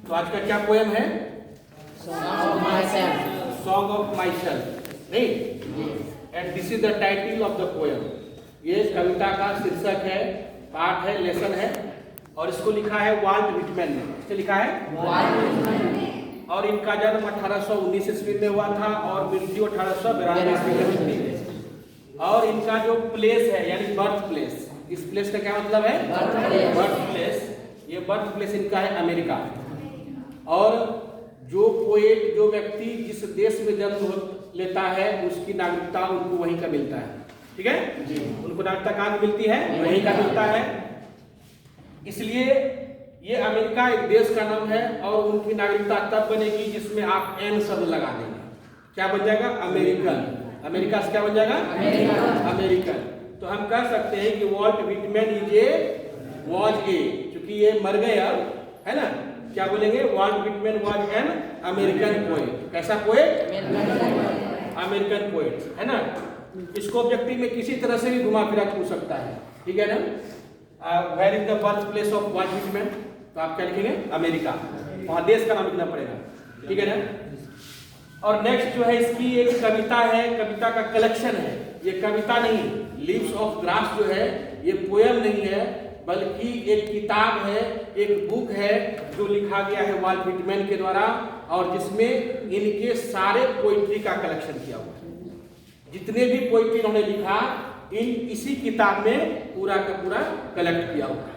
तो आज का क्या पोएम है? Song of Myself. Song of Myself, नहीं? And this is the title of the poem. ये कविता का शीर्षक है, पाठ है, लेसन है, और इसको लिखा है वाल्ट व्हिटमैन ने। इसने लिखा है और इनका जन्म 1819 ईस्वी में हुआ था और मृत्यु 1892 ईस्वी में हुई थी। और इनका जो प्लेस है यानी बर्थ प्लेस, इस प्लेस का क्या मतलब है? Birth place. ये बर्थ प्लेस इनका है अमेरिका। और जो पोएट, जो व्यक्ति जिस देश में जन्म लेता है उसकी नागरिकता उनको वहीं का मिलता है। ठीक है जी, उनको नागरिकता कहाँ मिलती है? वहीं का मिलता है। इसलिए ये अमेरिका एक देश का नाम है और उनकी नागरिकता तब बनेगी जिसमें आप एन शब्द लगा देंगे। क्या बन जाएगा? अमेरिकन। अमेरिका से क्या बन जाएगा? अमेरिकन। तो हम कह सकते हैं कि वॉल्ट व्हिटमैन वॉज ए, क्योंकि ये मर गए अब, है ना? क्या बोलेंगे? Walt Whitman was an American poet. कैसा पोएट? अमेरिकन पोएट, है ना? इसको ऑब्जेक्टिव में किसी तरह से भी घुमा फिरा पूछ सकता है। ठीक है ना? Where is the birth place of Walt Whitman? तो आप क्या लिखेंगे? अमेरिका। वहां देश का नाम लिखना पड़ेगा। ठीक है ना? और नेक्स्ट जो है इसकी एक कविता है, कविता का कलेक्शन है। ये कविता नहीं, लीव्स ऑफ ग्रास जो है ये पोएम नहीं है, बल्कि एक किताब है, एक बुक है जो लिखा गया है वॉल्ट व्हिटमैन के द्वारा, और जिसमें इनके सारे पोइट्री का कलेक्शन किया हुआ है। जितने भी पोइट्री इन्होंने लिखा इसी किताब में पूरा का पूरा कलेक्ट किया हुआ है।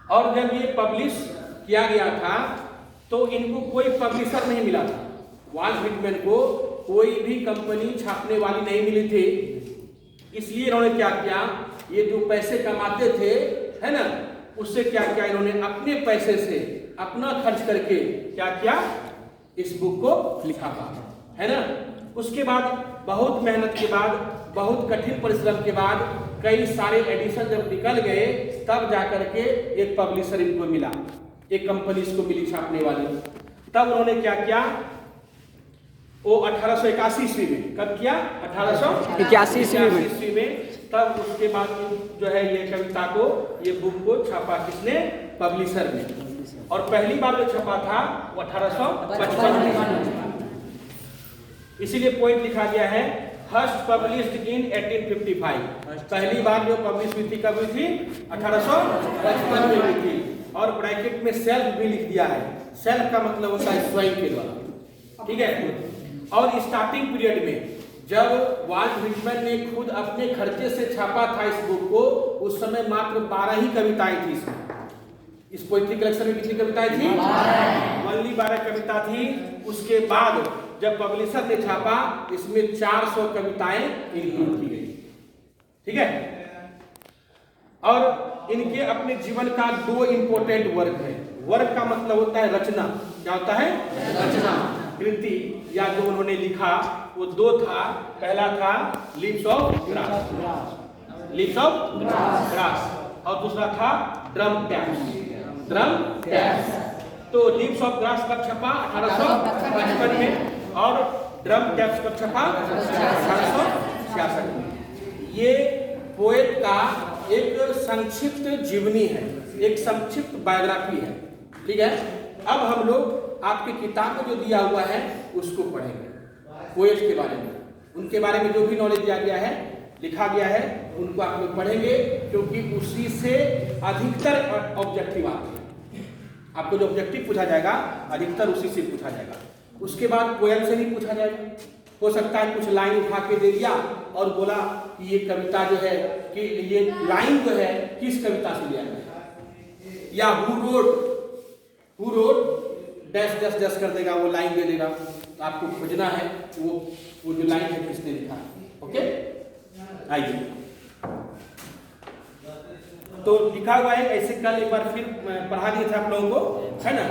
और जब ये पब्लिश किया गया था तो इनको कोई पब्लिशर नहीं मिला था। वॉल्ट व्हिटमैन को कोई भी कंपनी छापने वाली नहीं मिली थी। इसलिए इन्होंने क्या किया, ये जो पैसे कमाते थे, है ना, उससे क्या किया, इन्होंने अपने पैसे से अपना खर्च करके क्या किया, इस बुक को लिखा था, है ना? उसके बाद बहुत मेहनत के बाद, बहुत कठिन परिश्रम के बाद, कई सारे एडिशन जब निकल गए तब जाकर के एक पब्लिशर इनको मिला, एक कंपनी इसको मिली छापने वाली। तब उन्होंने क्या किया, वो 1881 ईस्वी में, कब किया? 1881 ईस्वी में। तब उसके बाद जो है ये कविता को, ये बुक को छापा किसने? पब्लिशर ने। और पहली बार जो छपा था वो 1855 में। इसीलिए पॉइंट लिखा गया है फर्स्ट पब्लिश्ड इन 1855। पहली बार जो पब्लिश हुई थी कब हुई थी? 1855 में हुई थी। और ब्रैकेट में सेल्फ भी लिख दिया है। सेल्फ का मतलब होता है स्वयं के द्वारा। ठीक है? और स्टार्टिंग पीरियड में जब वॉल्ट व्हिटमैन ने खुद अपने खर्चे से छापा था इस बुक को, उस समय मात्र 12 ही कविताएं थी इसमें। इस पोएट्री कलेक्शन में कितनी कविताएं थी? 12 कविता थी। उसके बाद जब पब्लिशर ने छापा इसमें 400 कविताएं इंक्लूड की गई। ठीक है? और इनके अपने जीवन का 2 इंपॉर्टेंट वर्क है। वर्क का मतलब होता है रचना। क्या होता है? रचना, कृति, या जो उन्होंने लिखा वो 2 था। पहला था leaves of grass, leaves of grass, और दूसरा था ड्रम टैप्स, ड्रम टैप्स। तो लीव्स ऑफ ग्रास कब छपा? 1855 में। और ड्रम टैप्स कब छपा? 1866 में। ये पोएट का एक संक्षिप्त जीवनी है, एक संक्षिप्त बायोग्राफी है। ठीक है? अब हम लोग आपकी किताब में जो दिया हुआ है उसको पढ़ेंगे, पोएट के बारे में, उनके बारे में जो भी नॉलेज दिया गया है, लिखा गया है, उनको आप लोग पढ़ेंगे, क्योंकि उसी से अधिकतर ऑब्जेक्टिव आते हैं। आपको जो ऑब्जेक्टिव पूछा जाएगा अधिकतर उसी से पूछा जाएगा। उसके बाद पोएम से नहीं पूछा जाएगा। हो सकता है कुछ लाइन उठा के दे दिया और बोला कि ये कविता जो है, कि ये लाइन जो है किस कविता से लिया गया, या who wrote dash dash dash कर देगा, वो लाइन दे देगा। तो आपको खोजना है वो जो लाइन है किसने लिखा। ओके, आइए। तो लिखा हुआ है ऐसे, कल एक बार फिर पढ़ा दिया था आप लोगों को, है ना?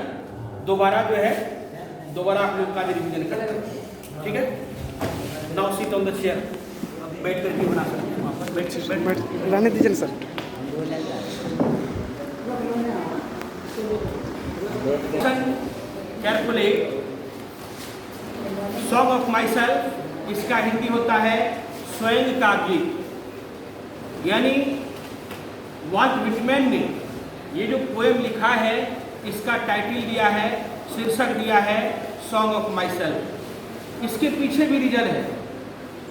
दोबारा जो है, दोबारा आप लोग का रिवीजन करते हैं। ठीक है? Now sit on the chair, बैठ करके बना सकते हैं। वहाँ पर बैठ रहने दीजिए sir. Carefully, song of my self, इसका हिंदी होता है स्वयं का गीत। यानी वॉल्ट व्हिटमैन ने ये जो पोएम लिखा है इसका टाइटल दिया है, शीर्षक दिया है सॉन्ग ऑफ माई सेल्फ। इसके पीछे भी रीजन है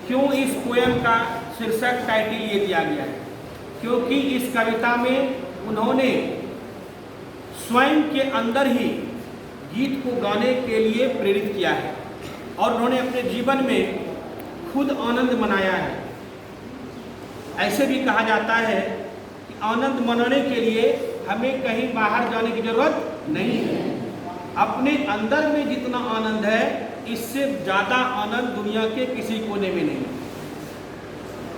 क्यों इस पोएम का शीर्षक टाइटल ये दिया गया है, क्योंकि इस कविता में उन्होंने स्वयं के अंदर ही गीत को गाने के लिए प्रेरित किया है और उन्होंने अपने जीवन में खुद आनंद मनाया है। ऐसे भी कहा जाता है कि आनंद मनाने के लिए हमें कहीं बाहर जाने की जरूरत नहीं है। अपने अंदर में जितना आनंद है, इससे ज़्यादा आनंद दुनिया के किसी कोने में नहीं।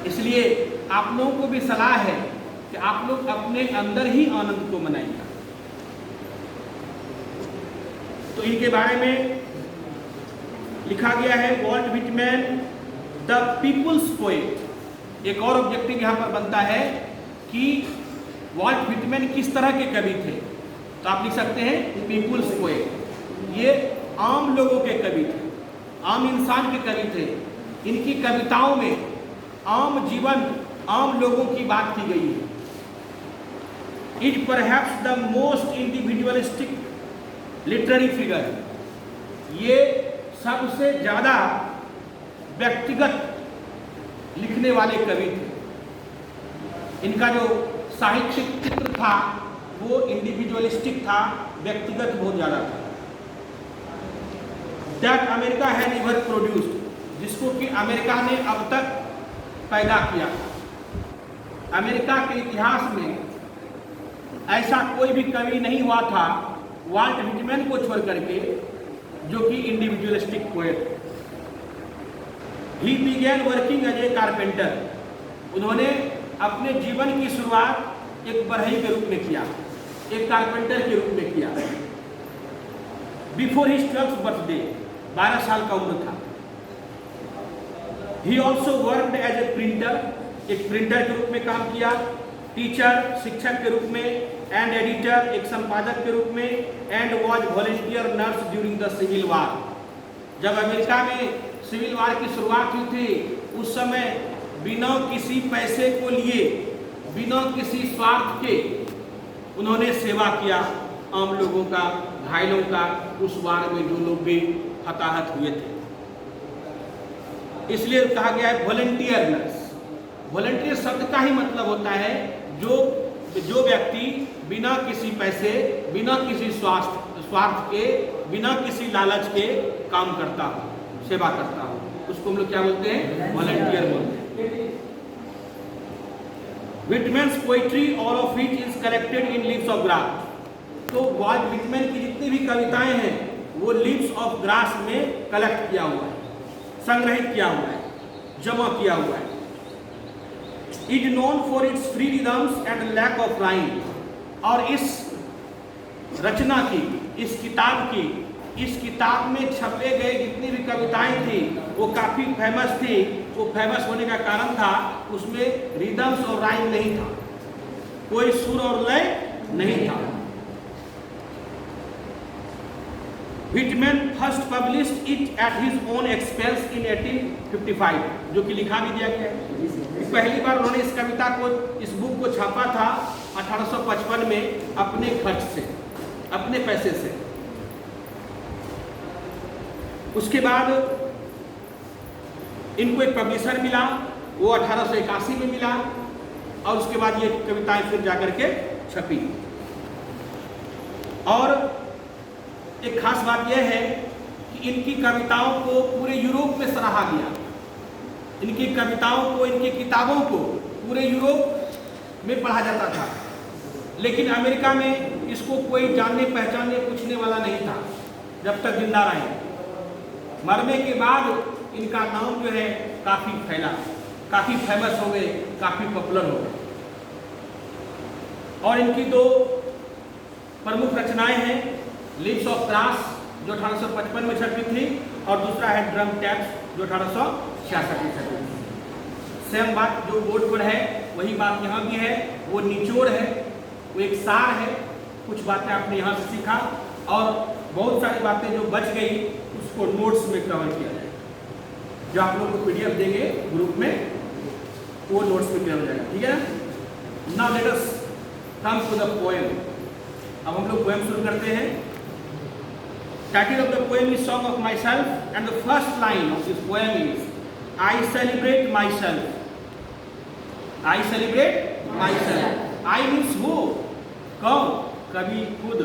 इसलिए आप लोगों को भी सलाह है कि आप लोग अपने अंदर ही आनंद को मनाइए। तो इनके बारे में लिखा गया है Walt Whitman the people's poet. एक और ऑब्जेक्टिव यहाँ पर बनता है कि वॉल्ट व्हिटमैन किस तरह के कवि थे, तो आप लिख सकते हैं पीपुल्स पोएट। ये आम लोगों के कवि थे, आम इंसान के कवि थे। इनकी कविताओं में आम जीवन, आम लोगों की बात की गई है। It perhaps the most individualistic literary figure. ये सबसे ज़्यादा व्यक्तिगत लिखने वाले कवि थे। इनका जो साहित्यिक चित्र था वो इंडिविजुअलिस्टिक था, व्यक्तिगत बहुत ज़्यादा था। That America had ever produced, जिसको कि अमेरिका ने अब तक पैदा किया। अमेरिका के इतिहास में ऐसा कोई भी कवि नहीं हुआ था वॉल्ट व्हिटमैन को छोड़ करके जो कि individualistic poet. He began working as a carpenter. उन्होंने अपने जीवन की शुरुआत एक बढ़ई के रूप में किया, एक कारपेंटर के रूप में किया। बिफोर हिज 12th बर्थडे, 12 साल का उम्र था। He also worked as a printer, एक प्रिंटर के रूप में काम किया, टीचर, शिक्षक के रूप में, एंड एडिटर, एक संपादक के रूप में, and was volunteer nurse during the civil war. जब अमेरिका में सिविल वार की शुरुआत हुई थी, उस समय बिना किसी पैसे को लिए, बिना किसी स्वार्थ के उन्होंने सेवा किया आम लोगों का, घायलों का, उस वार में जो लोग भी हताहत हुए थे। इसलिए कहा गया है वॉलंटियर नर्स। वॉलंटियर शब्द का ही मतलब होता है जो व्यक्ति बिना किसी पैसे, बिना किसी स्वार्थ के, बिना किसी लालच के काम करता हो, सेवा करता हो, उसको हम लोग क्या बोलते हैं? वॉलंटियर बोलते हैं। Whitman's poetry all of which is collected in Leaves of Grass. तो वॉल्ट व्हिटमैन की जितनी भी कविताएं हैं वो लीव्स ऑफ ग्रास में कलेक्ट किया हुआ है, संग्रहित किया हुआ है, जमा किया हुआ है। Is known for its free rhythms and lack of rhyme. और इस रचना की, इस किताब में छपे गए जितनी भी कविताएं थी वो काफ़ी फेमस थी। वो फेमस होने का कारण था उसमें रिदम्स और राइम नहीं था, कोई सुर और लय नहीं था। Whitman first published it at his own expense इन 1855, जो कि लिखा भी दिया गया है। पहली बार उन्होंने इस कविता को, इस बुक को छापा था 1855 में अपने खर्च से, अपने पैसे से। उसके बाद इनको एक पब्लिशर मिला, वो 1881 में मिला, और उसके बाद ये कविताएं फिर जाकर के छपी। और एक खास बात यह है कि इनकी कविताओं को पूरे यूरोप में सराहा गया। इनकी कविताओं को, इनकी किताबों को पूरे यूरोप में पढ़ा जाता था, लेकिन अमेरिका में इसको कोई जानने, पहचानने, पूछने वाला नहीं था जब तक जिंदा रहे। मरने के बाद इनका नाम जो है काफ़ी फैला, काफ़ी फेमस हो गए, काफ़ी पॉपुलर हो गए। और इनकी दो प्रमुख रचनाएं हैं, लीव्स ऑफ ग्रास जो 1855 में छपी थी, और दूसरा है ड्रम टैप्स जो 1866 में छपी थी। सेम बात जो बोर्ड पर है वही बात यहाँ भी है, वो निचोड़ है, वो एक सार है। कुछ बातें आपने यहाँ से सीखा और बहुत सारी बातें जो बच गई उसको नोट्स में कवर किया जाए। जो आप लोग को PDF देंगे ग्रुप में, वो नोट्स में कवर हो जाएगा, ठीक है ना। Now let us come to the poem. अब हम लोग पोएम शुरू करते हैं। Title of the poem is song of myself and the first line of this poem is I celebrate myself. I celebrate myself. I means who, कौन, कवि खुद।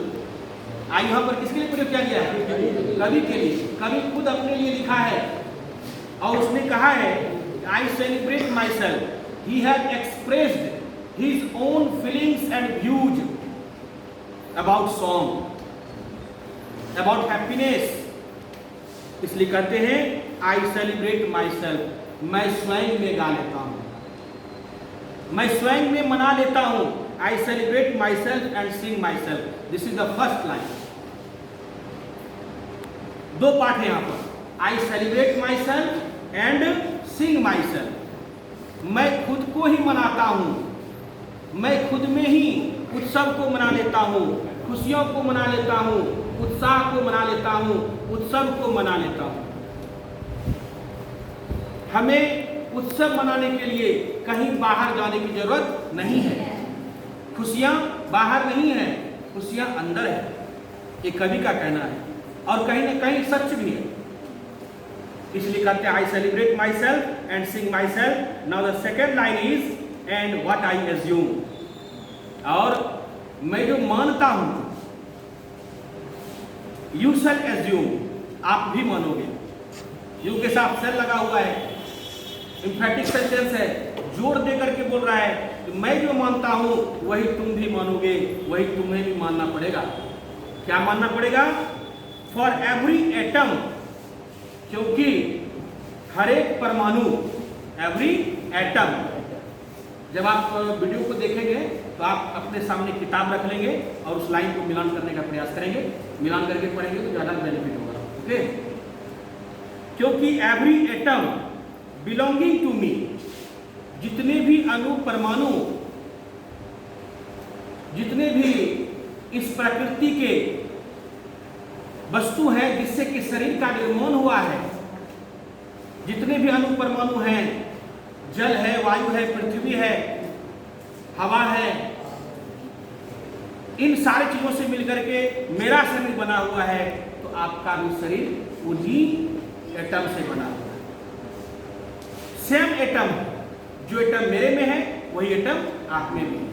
आई यहाँ पर किसके लिए प्रयोग किया गया है? कवि के लिए। कवि खुद अपने लिए लिखा है और उसने कहा है आई celebrate my self. He has expressed his own feelings and views about song, about happiness. इसलिए कहते हैं आई सेलिब्रेट माई सेल्फ। मैं स्वयं में गा लेता हूं, मैं स्वयं में मना लेता हूं। I celebrate myself and sing myself. This is the first line. दो पार्ट है यहाँ पर। I celebrate myself and sing myself. मैं खुद को ही मनाता हूँ, मैं खुद में ही उत्सव को मना लेता हूँ, खुशियों को मना लेता हूँ, उत्साह को मना लेता हूँ, उत्सव को मना लेता हूँ। हमें उत्सव मनाने के लिए कहीं बाहर जाने की जरूरत नहीं है। खुशियां बाहर नहीं है, खुशियां अंदर है। ये कवि का कहना है और कहीं ना कहीं सच भी है। इसलिए कहते हैं आई celebrate myself and Singh my self. Now the second line is and what I assume. और मैं जो मानता हूं, यू शैल एज्यूम, आप भी मानोगे। यू के साथ सेल लगा हुआ है, इंफैटिक सेंटेंस है, जोर दे करके बोल रहा है कि मैं जो मानता हूं वही तुम भी मानोगे, वही तुम्हें भी मानना पड़ेगा। क्या मानना पड़ेगा? फॉर एवरी एटम, क्योंकि हर एक परमाणु, एवरी एटम। जब आप वीडियो को देखेंगे तो आप अपने सामने किताब रख लेंगे और उस लाइन को मिलान करने का प्रयास करेंगे। मिलान करके पढ़ेंगे तो ज्यादा बेनिफिट होगा। ओके, क्योंकि every atom belonging to me, जितने भी अणु परमाणु, जितने भी इस प्रकृति के वस्तु हैं जिससे कि शरीर का निर्माण हुआ है, जितने भी अणु परमाणु हैं, जल है, वायु है, पृथ्वी है, हवा है, इन सारी चीजों से मिलकर के मेरा शरीर बना हुआ है। तो आपका भी शरीर उन्हीं एटम से बना हुआ है। सेम एटम, जो एटम मेरे में है वही एटम आप में भी है।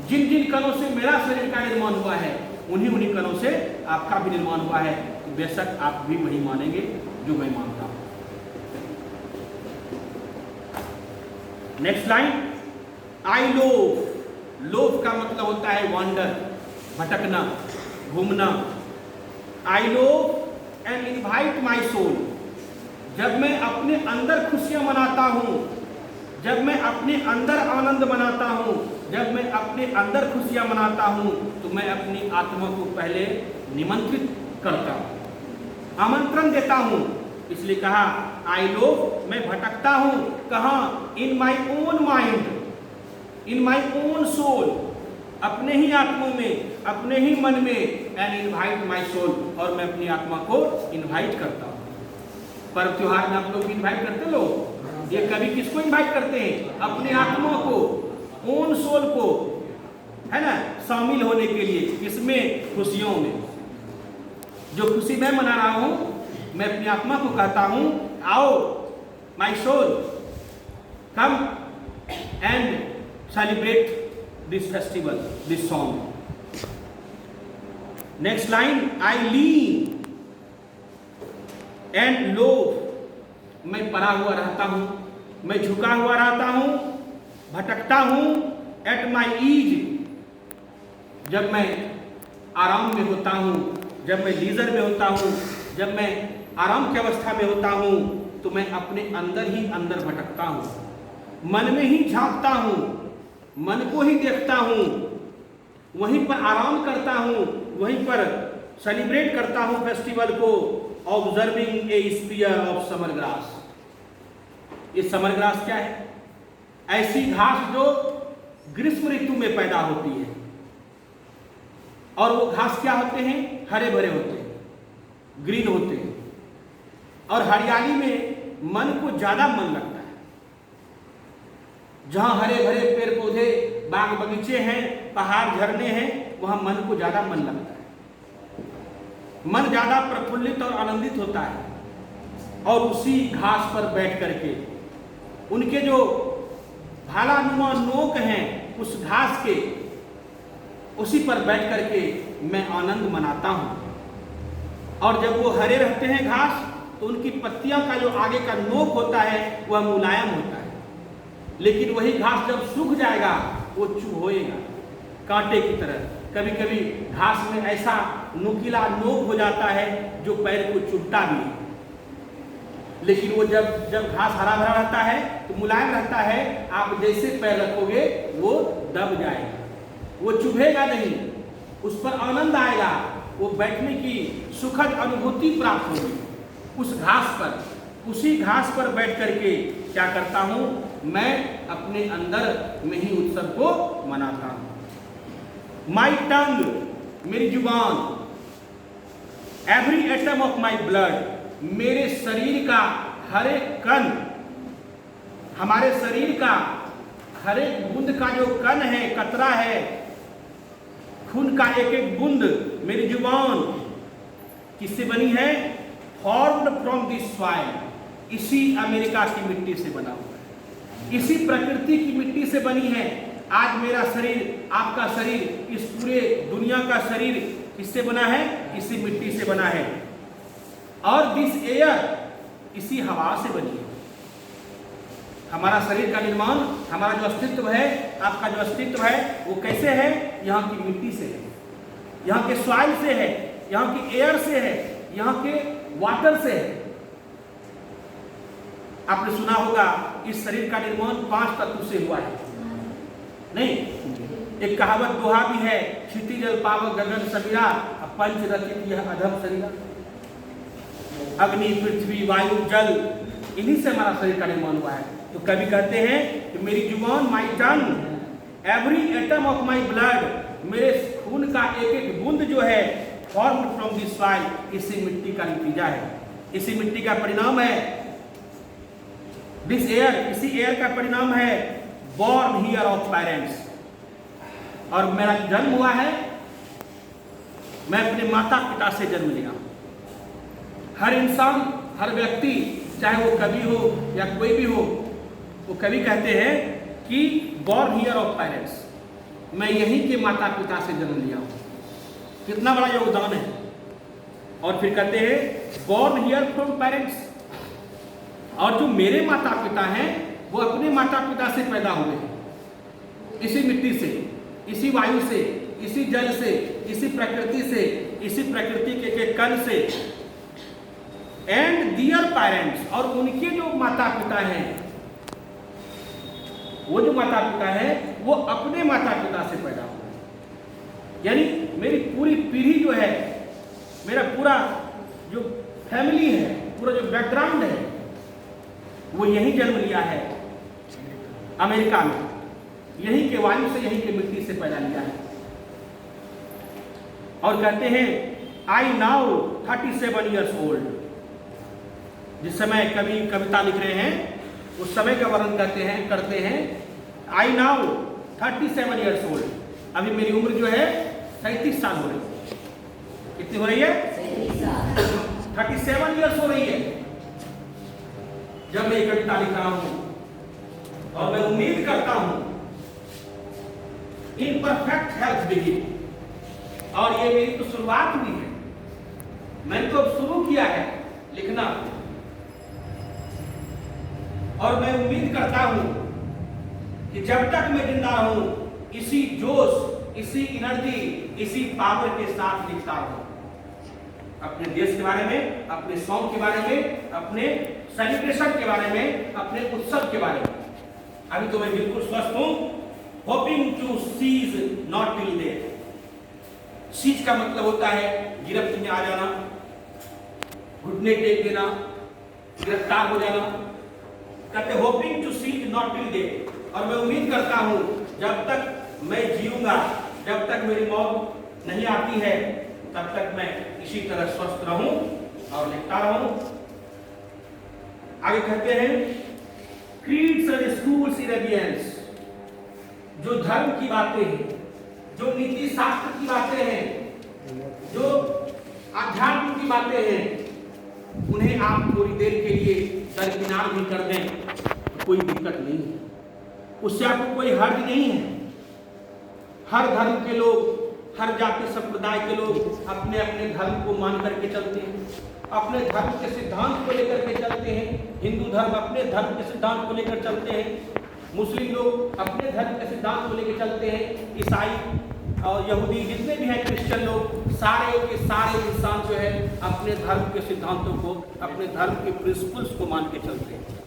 जिन जिन कणों से मेरा शरीर का निर्माण हुआ है उन्हीं कणों से आपका भी निर्माण हुआ है। बेशक आप भी वही मानेंगे जो मैं मानता हूं। Next line, I loafe. Loafe का मतलब होता है वॉन्डर, भटकना, घूमना। I loafe and invite my soul. जब मैं अपने अंदर खुशियां मनाता हूं, जब मैं अपने अंदर आनंद मनाता हूं, जब मैं अपने अंदर खुशियां मनाता हूं, तो मैं अपनी आत्मा को पहले निमंत्रित करता हूं, आमंत्रण देता हूं। इसलिए कहा आई लोव, मैं भटकता हूं। कहां? In my own mind, in my own soul, अपने ही आत्मा में, अपने ही मन में। एंड इनवाइट माई सोल, और मैं अपनी आत्मा को इनवाइट करता हूं। पर्व त्योहार में आप लोग इनवाइट करते लोग, ये कभी किसको इनवाइट करते हैं? अपने आत्मा को, ओन सोल को, है ना, शामिल होने के लिए। इसमें खुशियों में जो खुशी मैं मना रहा हूं, मैं अपनी आत्मा को कहता हूं आओ my soul, come and celebrate this festival, this song. Next line, I lean and loaf. मैं पड़ा हुआ रहता हूं, मैं झुका हुआ रहता हूं, भटकता हूं। एट माई ईज, जब मैं आराम में होता हूं, जब मैं लीजर में होता हूं, जब मैं आराम की अवस्था में होता हूं, तो मैं अपने अंदर ही अंदर भटकता हूं, मन में ही झांकता हूं, मन को ही देखता हूं, वहीं पर आराम करता हूं, वहीं पर सेलिब्रेट करता हूं फेस्टिवल को। Observing a spear of summer grass. ये समर ग्रास क्या है? ऐसी घास जो ग्रीष्म ऋतु में पैदा होती है। और वो घास क्या होते हैं? हरे भरे होते हैं, ग्रीन होते हैं। और हरियाली में मन को ज्यादा मन लगता है। जहां हरे भरे पेड़ पौधे, बाग बगीचे हैं, पहाड़ झरने हैं, वहां मन को ज्यादा मन लगता है, मन ज्यादा प्रफुल्लित और आनंदित होता है। और उसी घास पर बैठ करके उनके जो भालानुमा नोक हैं उस घास के, उसी पर बैठ करके मैं आनंद मनाता हूं। और जब वो हरे रहते हैं घास, तो उनकी पत्तियों का जो आगे का नोक होता है वह मुलायम होता है, लेकिन वही घास जब सूख जाएगा वो चुभोएगा कांटे की तरह। कभी कभी घास में ऐसा नुकीला नोक हो जाता है जो पैर को चुभता भी है, लेकिन वो जब घास हरा भरा रहता है तो मुलायम रहता है, आप जैसे पैर रखोगे वो दब जाएगा, वो चुभेगा नहीं, उस पर आनंद आएगा, वो बैठने की सुखद अनुभूति प्राप्त होगी उस घास पर। उसी घास पर बैठ करके क्या करता हूं, मैं अपने अंदर में ही उत्सव को मनाता हूं। माई टंग, मेरी जुबान, every atom of my blood, मेरे शरीर का हर एक कण, हमारे शरीर का हर एक बूंद का जो कण है, कतरा है, खून का एक एक बूंद, मेरी जुबान किससे बनी है? फॉर्म्ड फ्रॉम दिस सॉइल, इसी अमेरिका की मिट्टी से बना हुआ है, इसी प्रकृति की मिट्टी से बनी है। आज मेरा शरीर, आपका शरीर, इस पूरे दुनिया का शरीर किससे बना है? इसी मिट्टी से बना है। और दिस एयर, इसी हवा से बनी है। हमारा शरीर का निर्माण, हमारा जो अस्तित्व है, आपका जो अस्तित्व है, वो कैसे है? यहाँ की मिट्टी से है, यहाँ के सॉइल से है, यहाँ की एयर से है, यहाँ के वाटर से है। आपने सुना होगा इस शरीर का निर्माण 5 तत्व से हुआ है, नहीं? एक कहावत दोहा भी है, क्षिति जल पावक गगन समीरा, पंच रचित यह अधम शरीरा। अग्नि, पृथ्वी, वायु, जल, इन्हीं से हमारा शरीर का निर्माण हुआ है। तो कवि कहते हैं कि मेरी जुबान, my tongue, every atom of my blood, मेरे खून का एक एक बूंद जो है, फॉर्म्ड फ्रॉम दिस सॉइल, इसी मिट्टी का नतीजा है, इसी मिट्टी का परिणाम है। दिस एयर, इसी एयर का परिणाम है। बॉर्न हियर ऑफ पेरेंट्स, और मेरा जन्म हुआ है, मैं अपने माता पिता से जन्म लिया। हर इंसान, हर व्यक्ति, चाहे वो कवि हो या कोई भी हो, वो कवि कहते हैं कि बॉर्न हियर ऑफ पेरेंट्स, मैं यहीं के माता पिता से जन्म लिया हूं। कितना बड़ा योगदान है। और फिर कहते हैं बॉर्न हियर फ्रॉम पेरेंट्स, और जो मेरे माता पिता हैं वो अपने माता पिता से पैदा हुए हैं, इसी मिट्टी से, इसी वायु से, इसी जल से, इसी प्रकृति से, इसी प्रकृति के कण से। एंड दियर पेरेंट्स, और उनके जो माता पिता हैं, वो जो माता पिता हैं वो अपने माता पिता से पैदा हुए। यानी मेरी पूरी पीढ़ी जो है, मेरा पूरा जो फैमिली है, पूरा जो बैकग्राउंड है, वो यहीं जन्म लिया है, अमेरिका में, यहीं के वायु से, यहीं के मिट्टी से पैदा लिया है। और कहते हैं आई नाउ 37 ईयर्स ओल्ड, जिस समय कवि कविता लिख रहे हैं उस समय का वर्णन करते हैं। आई नाउ 37 ईयर्स ओल्ड, अभी मेरी उम्र जो है 37 साल हो रही है। कितनी हो रही है? 37 ईयर्स हो रही है जब मैं ये कविता लिख रहा हूं, और मैं उम्मीद करता हूं इन परफेक्ट हेल्थ बिगिन, और ये मेरी तो शुरुआत हुई है, मैंने तो अब शुरू किया है लिखना, और मैं उम्मीद करता हूं कि जब तक मैं जिंदा रहूं, इसी जोश, इसी एनर्जी, इसी पावर के साथ लिखता रहूं, अपने देश के बारे में, अपने सॉन्ग के बारे में, अपने सेलिब्रेशन के बारे में, अपने उत्सव के बारे में। अभी तो मैं बिल्कुल स्वस्थ हूं। Hoping to cease not till there. Cease का मतलब होता है गिरफ्त में आ जाना, घुटने टेक देना, गिरफ्तार हो जाना। कहते hoping to cease not till there, और मैं उम्मीद करता हूं जब तक मैं जीऊंगा, जब तक मेरी मौत नहीं आती है, तब तक मैं इसी तरह स्वस्थ रहूं और लिखता रहूं। आगे कहते हैं क्रीड्स एंड स्कूल्स इरेबियंस, जो धर्म की बातें हैं, जो नीति शास्त्र की बातें हैं, जो आध्यात्म की बातें हैं, उन्हें आप थोड़ी देर के लिए दरकिनार भी कर दें तो कोई दिक्कत नहीं है, उससे आपको कोई हर्ज नहीं है। हर धर्म के लोग, हर जाति संप्रदाय के लोग अपने अपने धर्म को मान करके चलते हैं, अपने धर्म के सिद्धांत को लेकर के चलते हैं। हिंदू धर्म अपने धर्म के सिद्धांत को लेकर चलते हैं, मुस्लिम लोग अपने धर्म के सिद्धांत को लेकर चलते हैं, ईसाई और यहूदी जितने भी हैं, क्रिश्चियन लोग, सारे के सारे इंसान जो है अपने धर्म के सिद्धांतों को, अपने धर्म के प्रिंसिपल्स को मान के चलते हैं।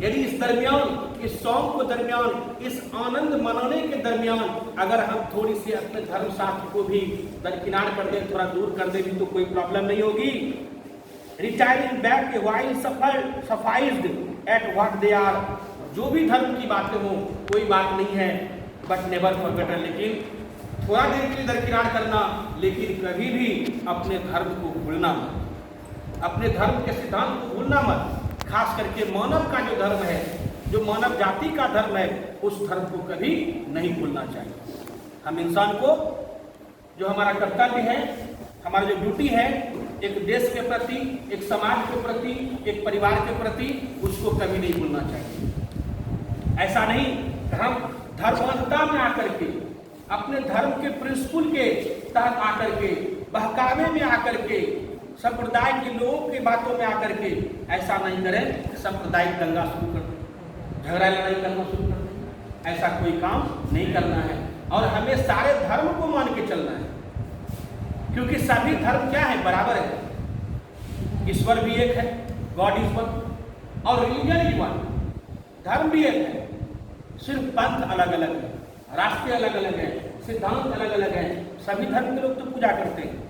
यदि इस दरमियान, इस सॉन्ग को दरमियान, इस आनंद मनाने के दरमियान अगर हम थोड़ी सी अपने धर्म शास्त्र को भी दरकिनार कर दें, थोड़ा दूर कर दें भी तो कोई प्रॉब्लम नहीं होगी। Retiring back while sufficed at what they are, जो भी धर्म की बातें हो कोई बात नहीं है, बट नेवर फॉरगेट, लेकिन थोड़ा देर के लिए दरकिनार करना, लेकिन कभी भी अपने धर्म को भूलना मत, अपने धर्म के सिद्धांत को भूलना मत। खास करके मानव का जो धर्म है, जो मानव जाति का धर्म है, उस धर्म को कभी नहीं भूलना चाहिए। हम इंसान को जो हमारा कर्तव्य है, हमारा जो ड्यूटी है, एक देश के प्रति, एक समाज के प्रति, एक परिवार के प्रति, उसको कभी नहीं भूलना चाहिए। ऐसा नहीं हम धर्मांधता में आकर के, अपने धर्म के प्रिंसिपल के तहत आकर के, बहकावे में आकर के, संप्रदाय के लोगों की बातों में आकर के ऐसा नहीं करें, सांप्रदायिक दंगा शुरू कर दें, झगड़ा लड़ाई करना शुरू कर दें। ऐसा कोई काम नहीं करना है और हमें सारे धर्म को मान के चलना है, क्योंकि सभी धर्म क्या है, बराबर है। ईश्वर भी एक है, गॉड इज वन, और रिलीजन इज वन, धर्म भी एक है, सिर्फ पंथ अलग अलग है, रास्ते अलग अलग हैं, सिद्धांत अलग अलग हैं। सभी धर्म के लोग तो पूजा करते हैं,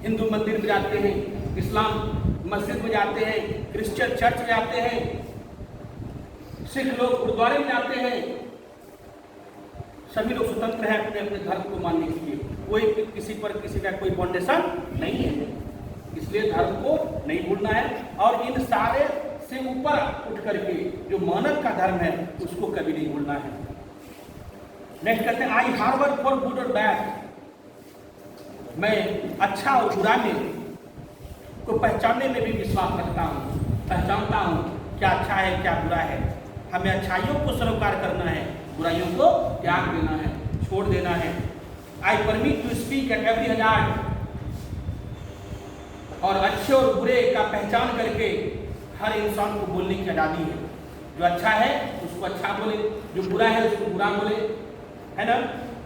हिंदू मंदिर में जाते हैं, इस्लाम मस्जिद में जाते हैं, क्रिश्चियन चर्च में जाते हैं, सिख लोग गुरुद्वारे में जाते हैं। सभी लोग स्वतंत्र हैं अपने अपने धर्म को मानने के लिए, कोई किसी पर किसी का कोई फाउंडेशन नहीं है, इसलिए धर्म को नहीं भूलना है। और इन सारे से ऊपर उठ करके जो मानव का धर्म है उसको कभी नहीं भूलना है। नेक्स्ट कहते हैं, आई हार्बर फॉर गुड और बैड, मैं अच्छा और बुरा में को पहचानने में भी विश्वास रखता हूँ, पहचानता हूँ क्या अच्छा है क्या बुरा है। हमें अच्छाइयों को स्वीकार करना है, बुराइयों को त्याग देना है, छोड़ देना है। I permit to speak at every hazard, और अच्छे और बुरे का पहचान करके हर इंसान को बोलने की आज़ादी है। जो अच्छा है उसको अच्छा बोले, जो बुरा है उसको बुरा बोले, है ना।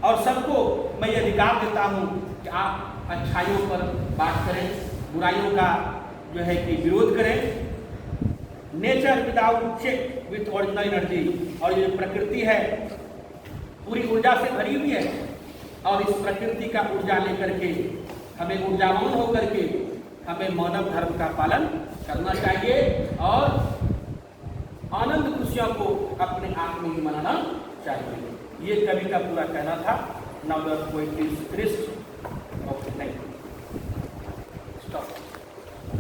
और सबको मैं ये अधिकार देता हूँ कि आप अच्छाइयों पर बात करें, बुराइयों का जो है कि विरोध करें। Nature without check with original energy, और ये प्रकृति है पूरी ऊर्जा से भरी हुई है, और इस प्रकृति का ऊर्जा लेकर के हमें ऊर्जावान होकर के हमें मानव धर्म का पालन करना चाहिए और आनंद खुशियों को अपने आप में ही मनाना चाहिए। ये कवि का पूरा कहना था। Now the poet is Christ.